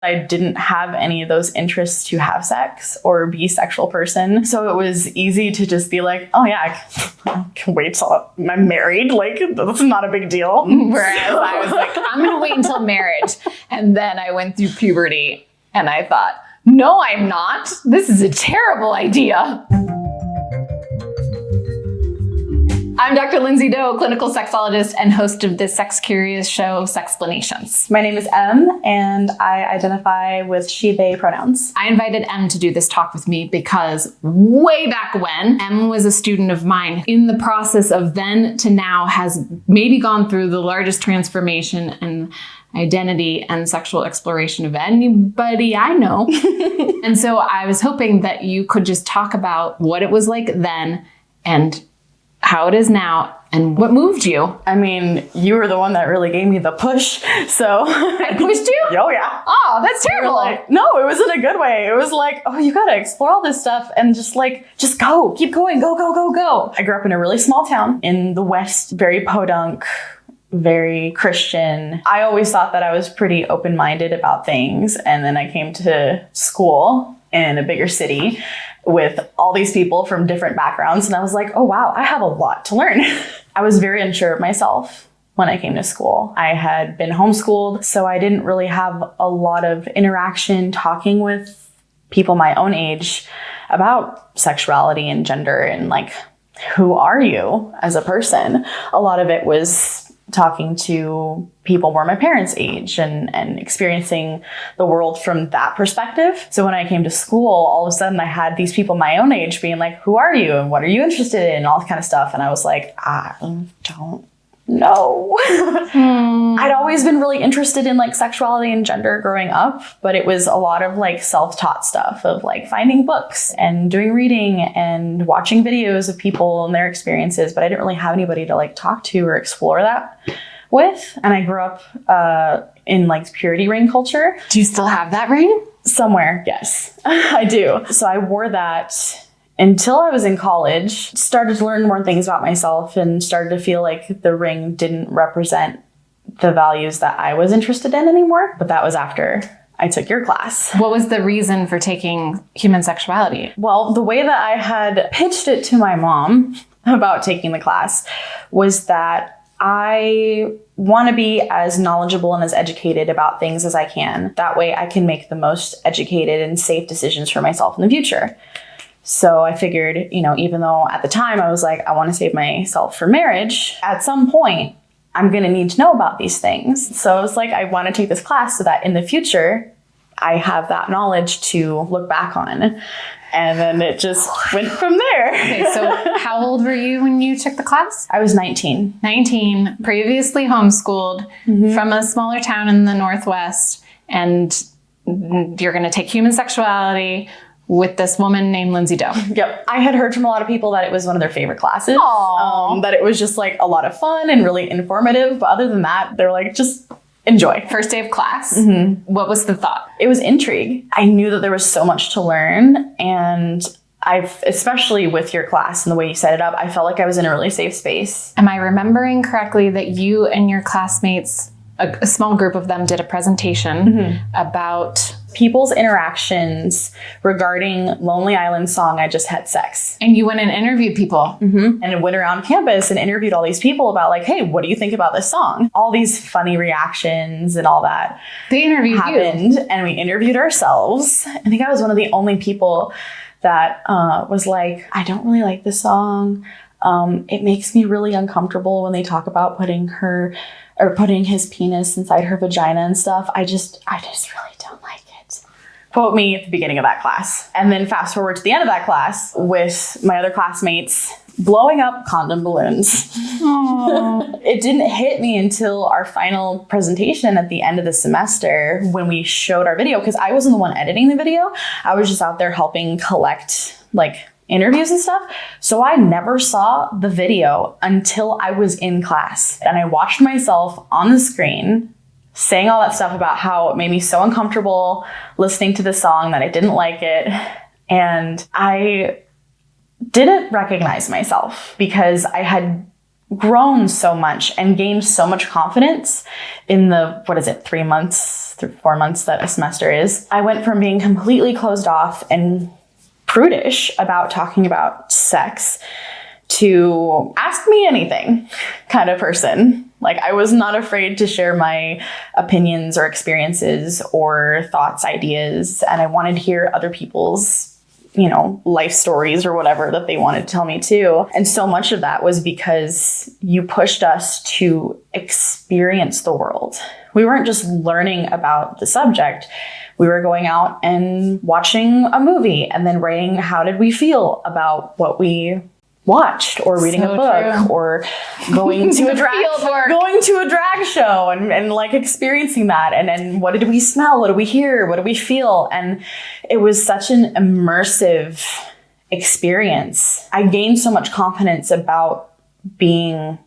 I didn't have any of those interests to have sex or be a sexual person. So it was easy to just be like, oh yeah, I can wait till I'm married. Like, that's not a big deal. Whereas I was like, I'm going to wait until marriage. And then I went through puberty and I thought, no, I'm not. This is a terrible idea. I'm Dr. Lindsay Doe, clinical sexologist and host of the sex-curious show, Sexplanations. My name is Em, and I identify with she, they pronouns. I invited Em to do this talk with me because way back when, Em was a student of mine. In the process of then to now has maybe gone through the largest transformation in identity and sexual exploration of anybody I know. And so I was hoping that you could just talk about what it was like then and how it is now, and what moved you. I mean, you were the one that really gave me the push, so. I pushed you? Oh, yeah. Oh, that's terrible. No, it was in a good way. It was like, oh, you gotta explore all this stuff and just go, keep going, go, go, go, go. I grew up in a really small town in the West, very podunk, very Christian. I always thought that I was pretty open-minded about things, and then I came to school in a bigger city with all these people from different backgrounds. And I was like, oh, wow, I have a lot to learn. I was very unsure of myself when I came to school. I had been homeschooled, so I didn't really have a lot of interaction talking with people my own age about sexuality and gender and like, who are you as a person? A lot of it was talking to people more my parents' age and experiencing the world from that perspective. So when I came to school, all of a sudden I had these people my own age being like, who are you? And what are you interested in? And all this kind of stuff. And I was like, I don't know. I'd always been really interested in like sexuality and gender growing up, but it was a lot of like self-taught stuff of like finding books and doing reading and watching videos of people and their experiences. But I didn't really have anybody to like talk to or explore that with. And I grew up in like purity ring culture. Do you still have that ring? Somewhere, yes, I do. So I wore that until I was in college, started to learn more things about myself and started to feel like the ring didn't represent the values that I was interested in anymore. But that was after I took your class. What was the reason for taking Human Sexuality? Well, the way that I had pitched it to my mom about taking the class was that I want to be as knowledgeable and as educated about things as I can. That way I can make the most educated and safe decisions for myself in the future. So I figured, even though at the time I was like, I want to save myself for marriage, at some point I'm going to need to know about these things. So I was like, I want to take this class so that in the future I have that knowledge to look back on. And then it just went from there. Okay, so how old were you when you took the class? I was 19. 19, previously homeschooled from a smaller town in the Northwest. And you're going to take Human Sexuality with this woman named Lindsay Doe. Yep. I had heard from a lot of people that it was one of their favorite classes. That it was just like a lot of fun and really informative. But other than that, they're like, just enjoy. First day of class. What was the thought? It was intrigue. I knew that there was so much to learn. And especially with your class and the way you set it up, I felt like I was in a really safe space. Am I remembering correctly that you and your classmates, a small group of them, did a presentation about people's interactions regarding Lonely Island song, I Just Had Sex. And you went and interviewed people. And went around campus and interviewed all these people about like, hey, what do you think about this song? All these funny reactions and all that. They interviewed happened, you. And we interviewed ourselves. I think I was one of the only people that was like, I don't really like this song. It makes me really uncomfortable when they talk about putting his penis inside her vagina and stuff. I just really don't like it. Quote me at the beginning of that class. And then fast forward to the end of that class with my other classmates blowing up condom balloons. It didn't hit me until our final presentation at the end of the semester when we showed our video, because I wasn't the one editing the video. I was just out there helping collect like interviews and stuff. So I never saw the video until I was in class. And I watched myself on the screen saying all that stuff about how it made me so uncomfortable listening to the song that I didn't like it. And I didn't recognize myself because I had grown so much and gained so much confidence in the, 4 months that a semester is. I went from being completely closed off and prudish about talking about sex to ask me anything kind of person. Like, I was not afraid to share my opinions or experiences or thoughts, ideas, and I wanted to hear other people's, life stories or whatever that they wanted to tell me too. And so much of that was because you pushed us to experience the world. We weren't just learning about the subject. We were going out and watching a movie and then writing how did we feel about what we watched, or reading a book, true. Or going to a drag show and like experiencing that. And then what did we smell? What did we hear? What did we feel? And it was such an immersive experience. I gained so much confidence about being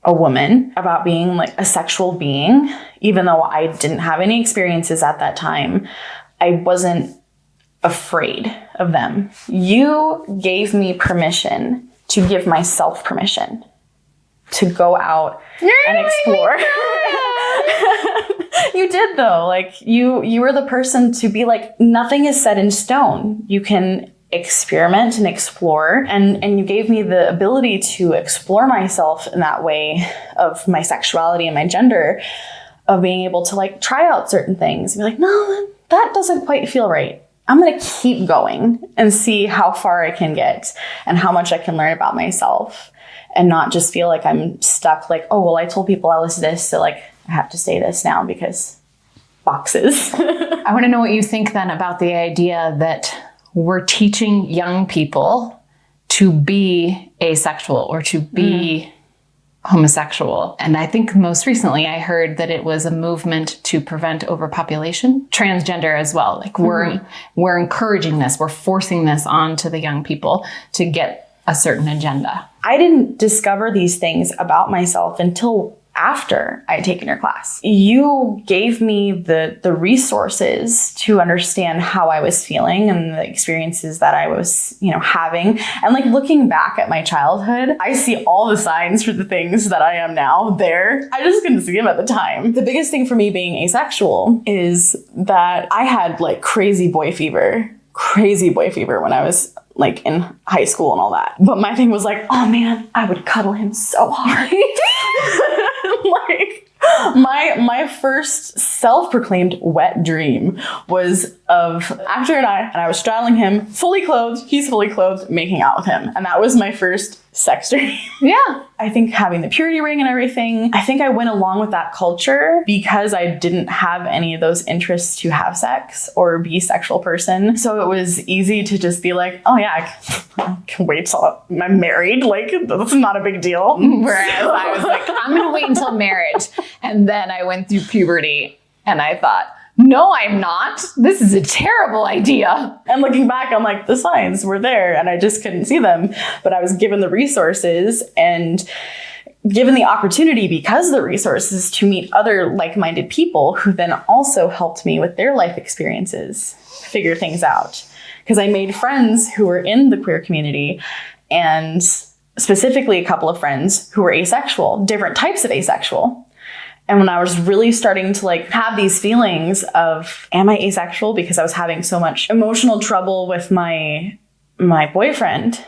a woman, about being like a sexual being, even though I didn't have any experiences at that time. I wasn't afraid of them. You gave me permission to give myself permission to go out and explore. You did though. Like you were the person to be like, nothing is set in stone. You can experiment and explore. And you gave me the ability to explore myself in that way of my sexuality and my gender, of being able to like try out certain things and be like, no, that doesn't quite feel right. I'm going to keep going and see how far I can get and how much I can learn about myself, and not just feel like I'm stuck like, oh, well, I told people I was this, so like I have to say this now because boxes. I want to know what you think then about the idea that we're teaching young people to be asexual or to be homosexual. And I think most recently I heard that it was a movement to prevent overpopulation, transgender as well. Like we're encouraging this, we're forcing this onto the young people to get a certain agenda. I didn't discover these things about myself until after I had taken your class. You gave me the resources to understand how I was feeling and the experiences that I was, having. And like looking back at my childhood, I see all the signs for the things that I am now there. I just couldn't see them at the time. The biggest thing for me being asexual is that I had like crazy boy fever when I was like in high school and all that. But my thing was like, oh man, I would cuddle him so hard. Like my first self-proclaimed wet dream was of Actor and I was straddling him, fully clothed, he's fully clothed, making out with him. And that was my first sex dream. Yeah. I think having the purity ring and everything, I think I went along with that culture because I didn't have any of those interests to have sex or be a sexual person. So it was easy to just be like, oh yeah, I can wait till I'm married. Like, that's not a big deal. Whereas I was like, I'm going to wait until marriage. And then I went through puberty and I thought, no, I'm not. This is a terrible idea. And looking back, I'm like, the signs were there and I just couldn't see them. But I was given the resources and given the opportunity because of the resources to meet other like-minded people who then also helped me with their life experiences, figure things out. Because I made friends who were in the queer community, and specifically a couple of friends who were asexual, different types of asexual. And when I was really starting to like have these feelings of, am I asexual? Because I was having so much emotional trouble with my boyfriend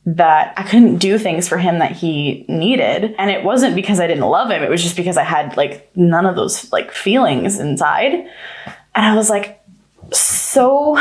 that I couldn't do things for him that he needed. And it wasn't because I didn't love him. It was just because I had like none of those like feelings inside. And I was like so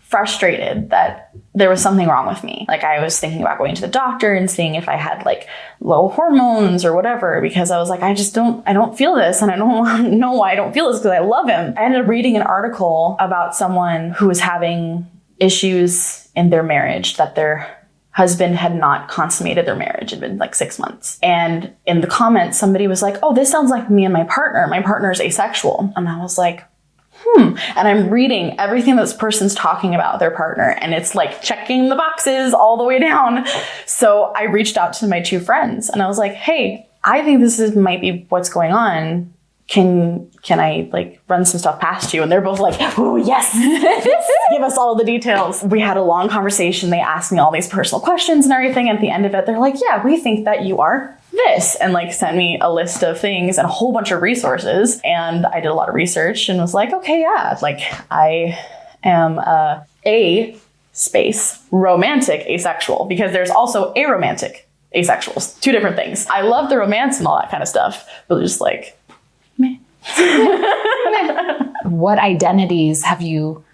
frustrated that there was something wrong with me. Like I was thinking about going to the doctor and seeing if I had like low hormones or whatever, because I was like, I don't feel this. And I don't know why I don't feel this, because I love him. I ended up reading an article about someone who was having issues in their marriage, that their husband had not consummated their marriage. It had been like 6 months. And in the comments, somebody was like, oh, this sounds like me and my partner. My partner is asexual. And I was like, And I'm reading everything this person's talking about their partner, and it's like checking the boxes all the way down. So I reached out to my two friends and I was like, hey, I think might be what's going on. Can I like run some stuff past you? And they're both like, oh, yes, give us all the details. We had a long conversation. They asked me all these personal questions and everything. And at the end of it, they're like, yeah, we think that you are this, and like sent me a list of things and a whole bunch of resources. And I did a lot of research and was like, okay, yeah, like I am a space romantic asexual, because there's also aromantic asexuals, 2 different things. I love the romance and all that kind of stuff, but just like, meh. What identities have you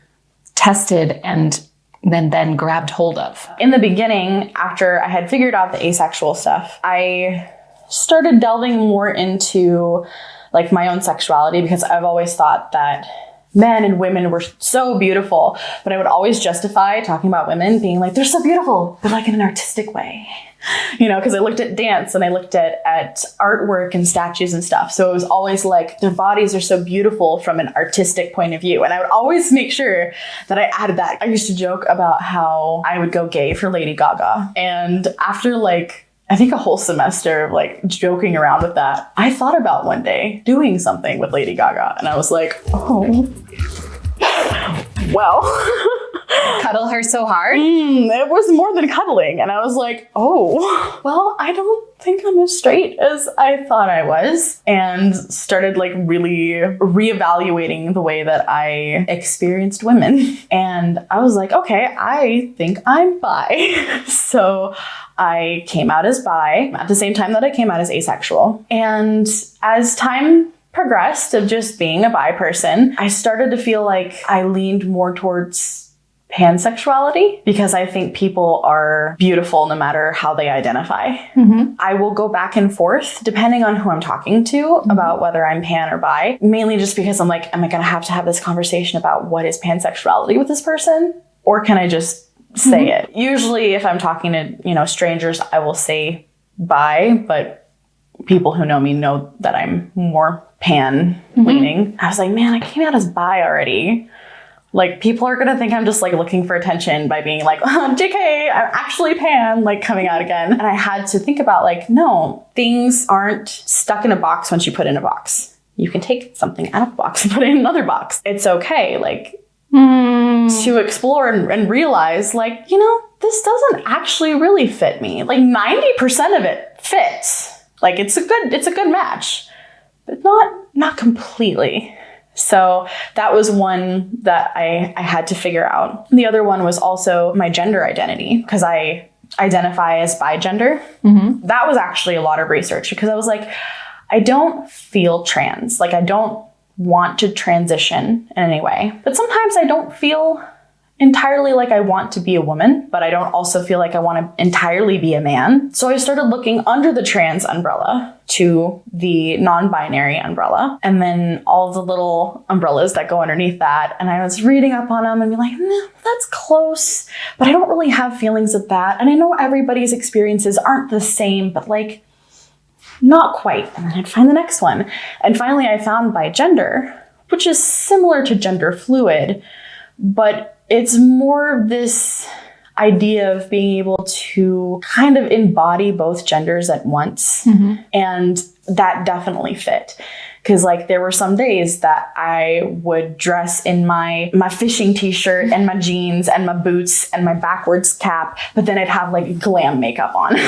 tested and then grabbed hold of? In the beginning, after I had figured out the asexual stuff, I started delving more into like my own sexuality, because I've always thought that men and women were so beautiful, but I would always justify talking about women being like, they're so beautiful, but like in an artistic way, you know, because I looked at dance and I looked at artwork and statues and stuff. So it was always like, their bodies are so beautiful from an artistic point of view. And I would always make sure that I added that. I used to joke about how I would go gay for Lady Gaga. And after like, I think a whole semester of like joking around with that, I thought about one day doing something with Lady Gaga. And I was like, oh, well. Cuddle her so hard? It was more than cuddling. And I was like, oh, well, I don't think I'm as straight as I thought I was. And started like really reevaluating the way that I experienced women. And I was like, okay, I think I'm bi. So I came out as bi at the same time that I came out as asexual. And as time progressed of just being a bi person, I started to feel like I leaned more towards pansexuality, because I think people are beautiful no matter how they identify. Mm-hmm. I will go back and forth depending on who I'm talking to about whether I'm pan or bi, mainly just because I'm like, am I going to have this conversation about what is pansexuality with this person? Or can I just say it? Usually if I'm talking to, you know, strangers, I will say bi, but people who know me know that I'm more pan leaning. I was like, man, I came out as bi already. Like, people are going to think I'm just like looking for attention by being like, oh, JK, I'm actually pan, like coming out again. And I had to think about like, no, things aren't stuck in a box once you put it in a box. You can take something out of the box and put it in another box. It's okay. Like, to explore and realize like, you know, this doesn't actually really fit me. Like 90% of it fits. Like it's a good match, but not completely. So that was one that I had to figure out. The other one was also my gender identity, because I identify as bigender. That was actually a lot of research, because I was like, I don't feel trans. Like I don't want to transition in any way. But sometimes I don't feel entirely like I want to be a woman, but I don't also feel like I want to entirely be a man. So I started looking under the trans umbrella to the non-binary umbrella, and then all the little umbrellas that go underneath that. And I was reading up on them and be like, that's close, but I don't really have feelings of that. And I know everybody's experiences aren't the same, but like, not quite. And then I'd find the next one. And finally I found bigender, which is similar to gender fluid, but it's more this idea of being able to kind of embody both genders at once. And that definitely fit. Because like there were some days that I would dress in my fishing t-shirt and my jeans and my boots and my backwards cap, but then I'd have like glam makeup on.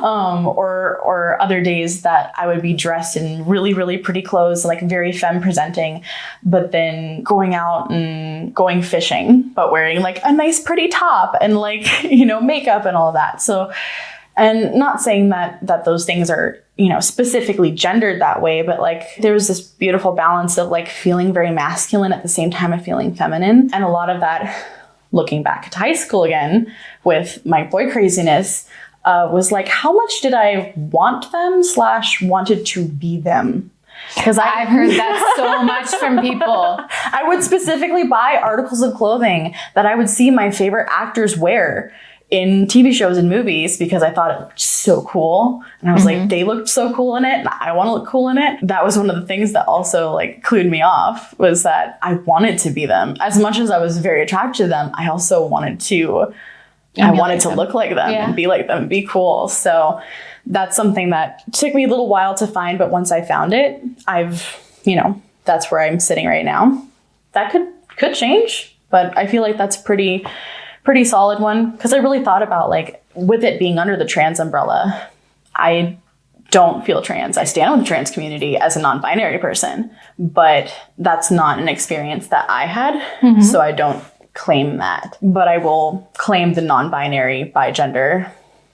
Or other days that I would be dressed in really, really pretty clothes, like very femme presenting, but then going out and going fishing, but wearing like a nice pretty top and like, you know, makeup and all of that. So, and not saying that those things are, you know, specifically gendered that way, but like there was this beautiful balance of like feeling very masculine at the same time of feeling feminine. And a lot of that, looking back to high school again with my boy craziness, was like, how much did I want them / wanted to be them? Because I've heard that so much from people. I would specifically buy articles of clothing that I would see my favorite actors wear in TV shows and movies, because I thought it looked so cool. And I was like, they looked so cool in it, and I want to look cool in it. That was one of the things that also like clued me off, was that I wanted to be them. As much as I was very attracted to them, I also wanted to look like them and be like them and be cool. So that's something that took me a little while to find, but once I found it, that's where I'm sitting right now. That could change, but I feel like that's pretty solid one, because I really thought about like, with it being under the trans umbrella, I don't feel trans. I stand with the trans community as a non-binary person, but that's not an experience that I had. So I don't claim that, but I will claim the non-binary, bi-gender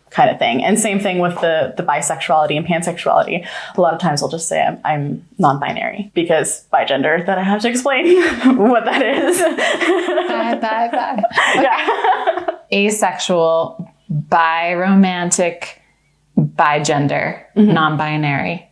kind of thing. And same thing with the bisexuality and pansexuality. A lot of times I'll just say I'm non-binary because bi-gender, then I have to explain what that is. Bye. Okay. Yeah. Asexual, bi-romantic, bi-gender, non-binary.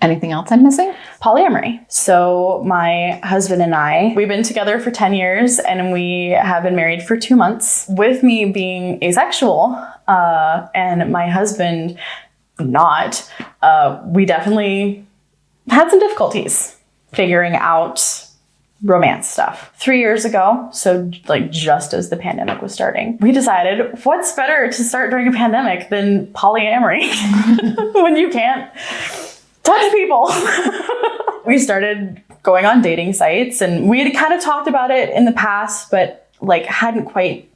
Anything else I'm missing? Polyamory. So my husband and I, we've been together for 10 years and we have been married for 2 months. With me being asexual and my husband not, we definitely had some difficulties figuring out romance stuff. 3 years ago, so like just as the pandemic was starting, we decided what's better to start during a pandemic than polyamory when you can't touch people. We started going on dating sites and we had kind of talked about it in the past, but like hadn't quite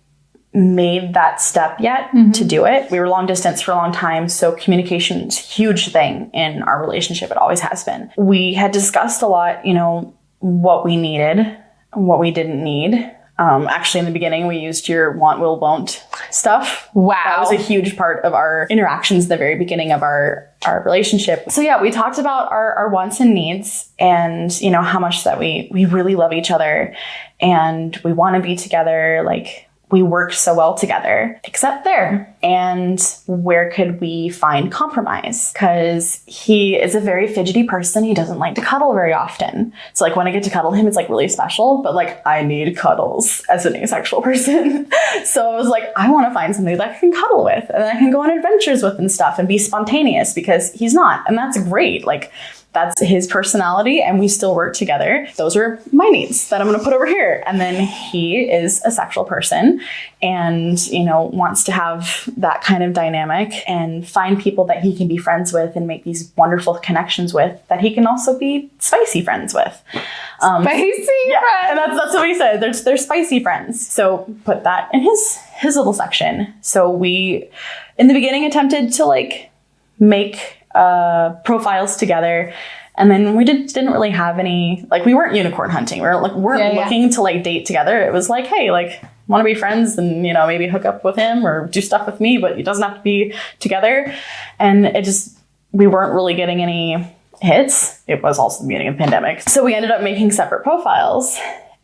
made that step yet to do it. We were long distance for a long time, so communication's a huge thing in our relationship. It always has been. We had discussed a lot, you know, what we needed and what we didn't need. Actually, in the beginning, we used your want, will, won't stuff. Wow. That was a huge part of our interactions at the very beginning of our relationship. So yeah, we talked about our wants and needs and, you know, how much that we really love each other and we want to be together. Like, we work so well together, except there. And where could we find compromise? Because he is a very fidgety person. He doesn't like to cuddle very often. So like when I get to cuddle him, it's like really special, but like I need cuddles as an asexual person. So I was like, I want to find somebody that I can cuddle with and I can go on adventures with and stuff and be spontaneous because he's not. And that's great. Like, that's his personality and we still work together. Those are my needs that I'm going to put over here. And then he is a sexual person and, you know, wants to have that kind of dynamic and find people that he can be friends with and make these wonderful connections with that he can also be spicy friends with. Spicy yeah, friends. and that's what he said. They're spicy friends. So put that in his little section. So we, in the beginning, attempted to like make profiles together, and then we didn't really have any, like, we weren't unicorn hunting. We weren't looking to like date together. It was like, hey, like, want to be friends and, you know, maybe hook up with him or do stuff with me, but it doesn't have to be together. And it just, we weren't really getting any hits. It was also the beginning of the pandemic, so we ended up making separate profiles.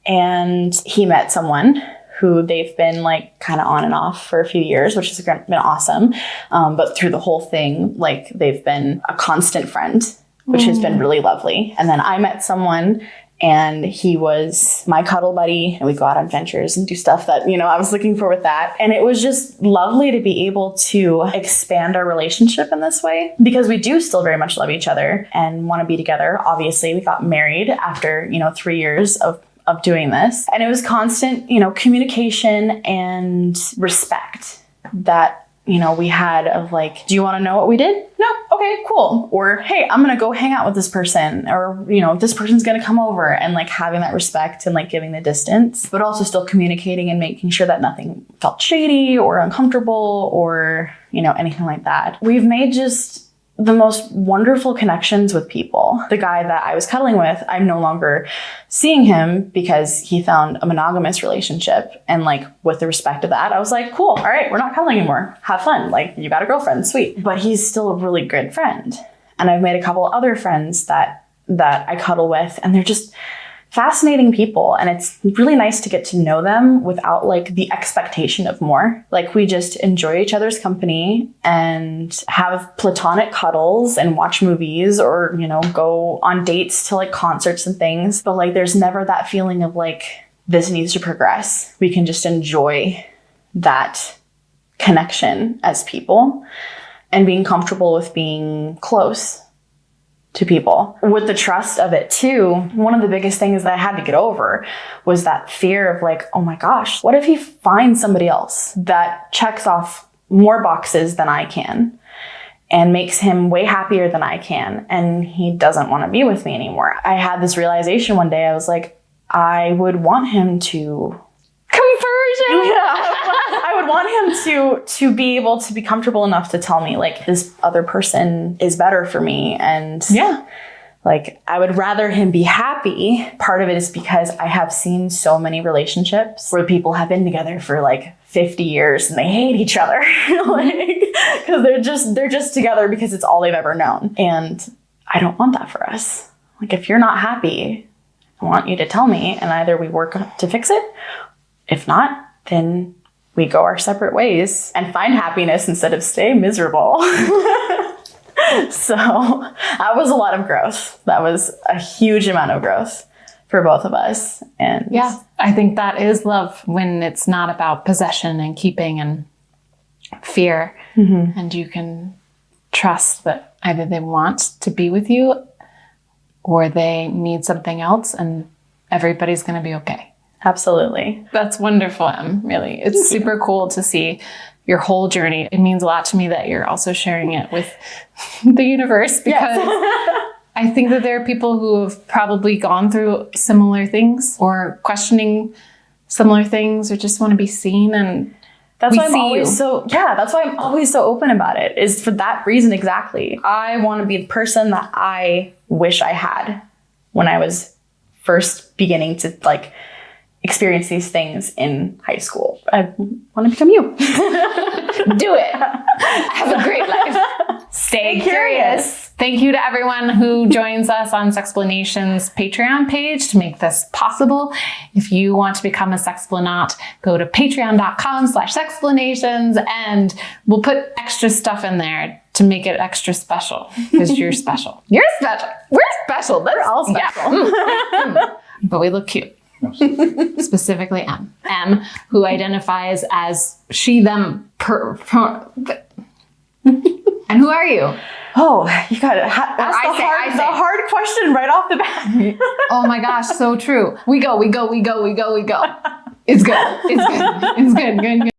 And he met someone who they've been like kind of on and off for a few years, which has been awesome. But through the whole thing, like they've been a constant friend, which has been really lovely. And then I met someone and he was my cuddle buddy and we go out on adventures and do stuff that, you know, I was looking for with that. And it was just lovely to be able to expand our relationship in this way because we do still very much love each other and want to be together. Obviously, we got married after, you know, 3 years of doing this. And it was constant, you know, communication and respect that, you know, we had of like, do you want to know what we did? No. Okay, cool. Or, hey, I'm going to go hang out with this person, or, you know, this person's going to come over, and like having that respect and like giving the distance, but also still communicating and making sure that nothing felt shady or uncomfortable or, you know, anything like that. We've made just the most wonderful connections with people. The guy that I was cuddling with, I'm no longer seeing him because he found a monogamous relationship. And like with the respect of that, I was like, cool, all right, we're not cuddling anymore. Have fun. Like, you got a girlfriend, sweet. But he's still a really good friend. And I've made a couple other friends that I cuddle with, and they're just fascinating people. And it's really nice to get to know them without like the expectation of more. Like, we just enjoy each other's company and have platonic cuddles and watch movies or, you know, go on dates to like concerts and things. But like, there's never that feeling of like, this needs to progress. We can just enjoy that connection as people and being comfortable with being close to people. With the trust of it too, one of the biggest things that I had to get over was that fear of like, oh my gosh, what if he finds somebody else that checks off more boxes than I can and makes him way happier than I can, and he doesn't want to be with me anymore. I had this realization one day. I was like, I would want him to conversion. Yeah, I I want him to be able to be comfortable enough to tell me like this other person is better for me. And like, I would rather him be happy. Part of it is because I have seen so many relationships where people have been together for like 50 years and they hate each other. Like, because they're just together because it's all they've ever known. And I don't want that for us. Like, if you're not happy, I want you to tell me, and either we work to fix it. If not, then we go our separate ways and find happiness instead of stay miserable. So that was a lot of growth. That was a huge amount of growth for both of us. And yeah, I think that is love, when it's not about possession and keeping and fear. And you can trust that either they want to be with you or they need something else, and everybody's going to be okay. Absolutely. That's wonderful, Em. Really. It's super cool to see your whole journey. It means a lot to me that you're also sharing it with the universe, because I think that there are people who have probably gone through similar things or questioning similar things or just want to be seen. And that's why I'm always that's why I'm always so open about it, is for that reason exactly. I want to be the person that I wish I had when I was first beginning to like experience these things in high school. I want to become you. Do it. Have a great life. Stay curious. Thank you to everyone who joins us on Sexplanations Patreon page to make this possible. If you want to become a Sexplanaut, go to patreon.com/sexplanations, and we'll put extra stuff in there to make it extra special, because you're special. You're special. We're special. We're all special. Yeah. But we look cute. Specifically M, who identifies as she, them, and who are you? Oh, you got to ask the hard question right off the bat. Oh my gosh, so true. We go. It's good. It's good. Good.